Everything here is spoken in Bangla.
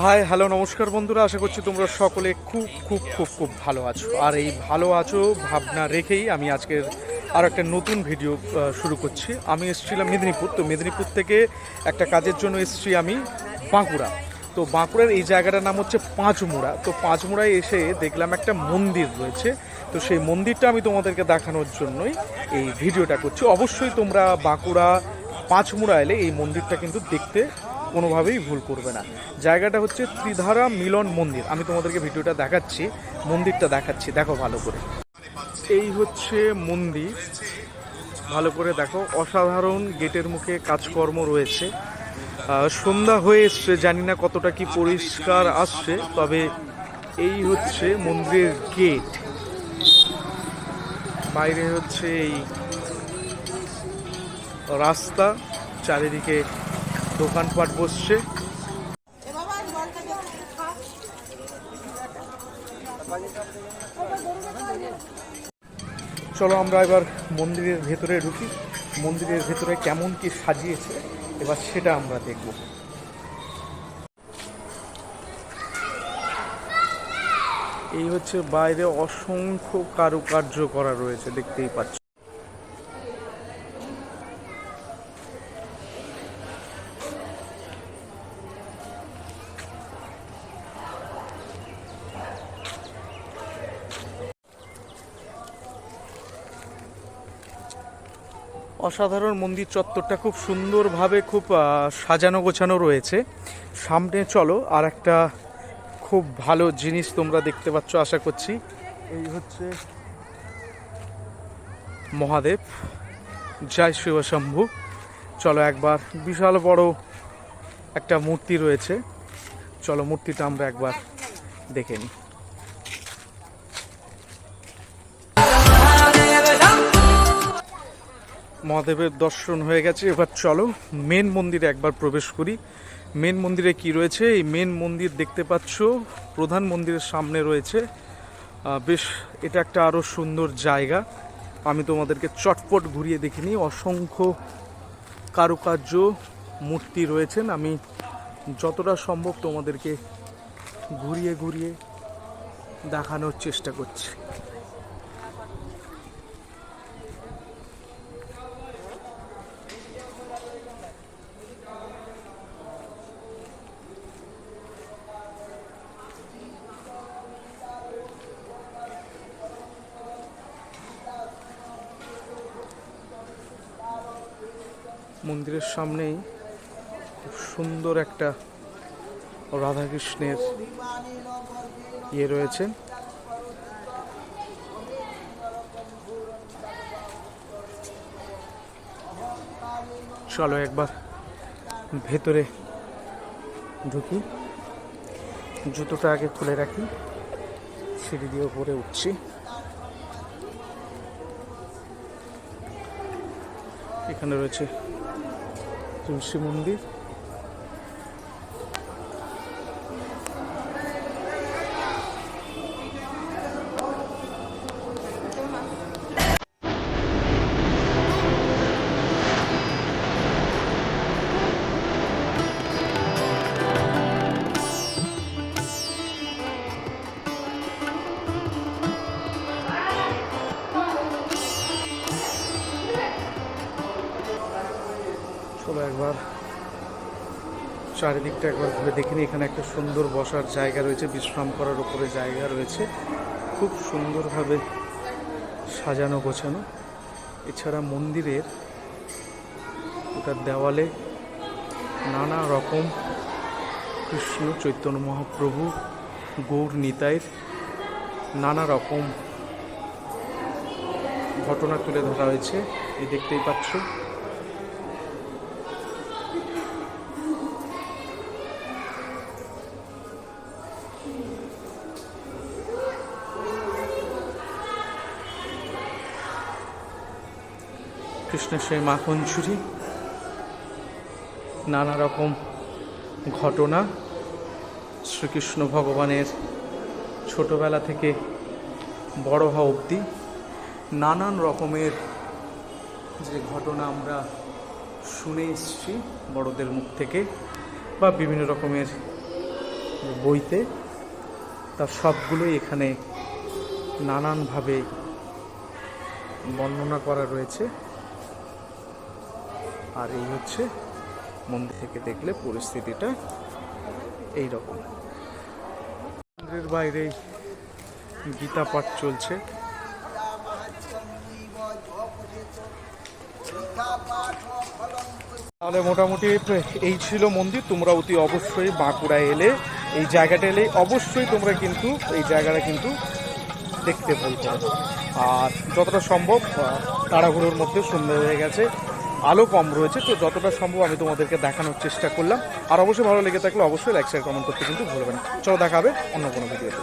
হাই হ্যালো নমস্কার বন্ধুরা, আশা করছি তোমরা সকলে খুব খুব খুব খুব ভালো আছো। আর এই ভালো আছো ভাবনা রেখেই আমি আজকের আর একটা নতুন ভিডিও শুরু করছি। আমি এসেছিলাম মেদিনীপুর, তো মেদিনীপুর থেকে একটা কাজের জন্য এসেছি আমি বাঁকুড়া। তো বাঁকুড়ার এই জায়গাটার নাম হচ্ছে পাঁচমুড়া। তো পাঁচমুড়ায় এসে দেখলাম একটা মন্দির রয়েছে। তো সেই মন্দিরটা আমি তোমাদেরকে দেখানোর জন্যই এই ভিডিওটা করছি। অবশ্যই তোমরা বাঁকুড়া পাঁচমুড়া এলে এই মন্দিরটা কিন্তু দেখতে কোনোভাবেই ভুল করবে না। জায়গাটা হচ্ছে ত্রিধারা মিলন মন্দির। আমি তোমাদেরকে ভিডিওটা দেখাচ্ছি, মন্দিরটা দেখাচ্ছি, দেখো ভালো করে। এই হচ্ছে মন্দির, ভালো করে দেখো। অসাধারণ গেটের মুখে কাজকর্ম রয়েছে। সন্ধ্যা হয়ে এসছে, জানি না কতটা কি পরিষ্কার আসছে, তবে এই হচ্ছে মন্দিরের গেট। বাইরে হচ্ছে এই রাস্তা, চারিদিকে দোকানপাট বসছে। চলো আমরা এবার মন্দিরের ভেতরে ঢুকি। মন্দিরের ভেতরে কেমন কি সাজিয়েছে এবার সেটা আমরা দেখব। এই হচ্ছে বাইরে অসংখ্য কারুকার্য করা রয়েছে, দেখতেই পাচ্ছ। অসাধারণ মন্দির চত্বরটা খুব সুন্দরভাবে খুব সাজানো গোছানো রয়েছে। সামনে চলো, আর একটা খুব ভালো জিনিস তোমরা দেখতে পাচ্ছ আশা করছি। এই হচ্ছে মহাদেব, জয় শিব শম্ভু। চলো একবার, বিশাল বড় একটা মূর্তি রয়েছে, চলো মূর্তিটা আমরা একবার দেখে নিই। মহাদেবের দর্শন হয়ে গেছে, এবার চলো মেন মন্দিরে একবার প্রবেশ করি। মেন মন্দিরে কি রয়েছে? এই মেন মন্দির দেখতে পাচ্ছ, প্রধান মন্দিরের সামনে রয়েছে। বেশ, এটা একটা আরও সুন্দর জায়গা। আমি তোমাদেরকে চটপট ঘুরিয়ে দেখিনি। অসংখ্য কারুকার্য মূর্তি রয়েছেন। আমি যতটা সম্ভব তোমাদেরকে ঘুরিয়ে ঘুরিয়ে দেখানোর চেষ্টা করছি। মন্দিরের সামনেই খুব সুন্দর একটা রাধাকৃষ্ণের ইয়ে রয়েছে। চলো একবার ভেতরে ঢুকি। জুতোটা আগে খুলে রাখি, সিঁড়ি দিয়ে উপরে উঠছি। এখানে রয়েছে তুলসী মন্দির। চলো একবার চারিদিকটা একবার ঘুরে দেখিনি। এখানে একটা সুন্দর বসার জায়গা রয়েছে, বিশ্রাম করার উপরে জায়গা রয়েছে, খুব সুন্দরভাবে সাজানো গোছানো। এছাড়া মন্দিরের ওটার দেওয়ালে নানা রকম কৃষ্ণ চৈতন্য মহাপ্রভু, গৌর নিতাইয়ের নানা রকম ঘটনা তুলে ধরা হয়েছে, এই দেখতেই পাচ্ছ। কৃষ্ণের সেই মাখন ছুরি, নানা রকম ঘটনা, শ্রীকৃষ্ণ ভগবানের ছোটবেলা থেকে বড় হওয়া অবধি নানান রকমের যে ঘটনা আমরা শুনে এসেছি বড়দের মুখ থেকে, বা বিভিন্ন রকমের বইতে, তার সবগুলোই এখানে নানানভাবে বর্ণনা করা রয়েছে। আর এই হচ্ছে মন্দির থেকে দেখলে পরিস্থিতিটা এই রকম। মন্দিরের বাইরে গীতা পাঠ চলছে। তাহলে মোটামুটি এই ছিল মন্দির। তোমরা অতি অবশ্যই বাঁকুড়ায় এলে, এই জায়গাটা এলে অবশ্যই তোমরা কিন্তু এই জায়গাটা কিন্তু দেখতে ভুল করো। আর যতটা সম্ভব তাড়াহুড়োর মধ্যে সন্ধ্যা হয়ে গেছে, আলো কম রয়েছে, তো যতটা সম্ভব আমি তোমাদেরকে দেখানোর চেষ্টা করলাম। আর অবশ্যই ভালো লেগে থাকলে অবশ্যই লাইক শেয়ার কমেন্ট করতে কিন্তু ভুলবেন না। চলো দেখা হবে অন্য কোনো ভিডিওতে।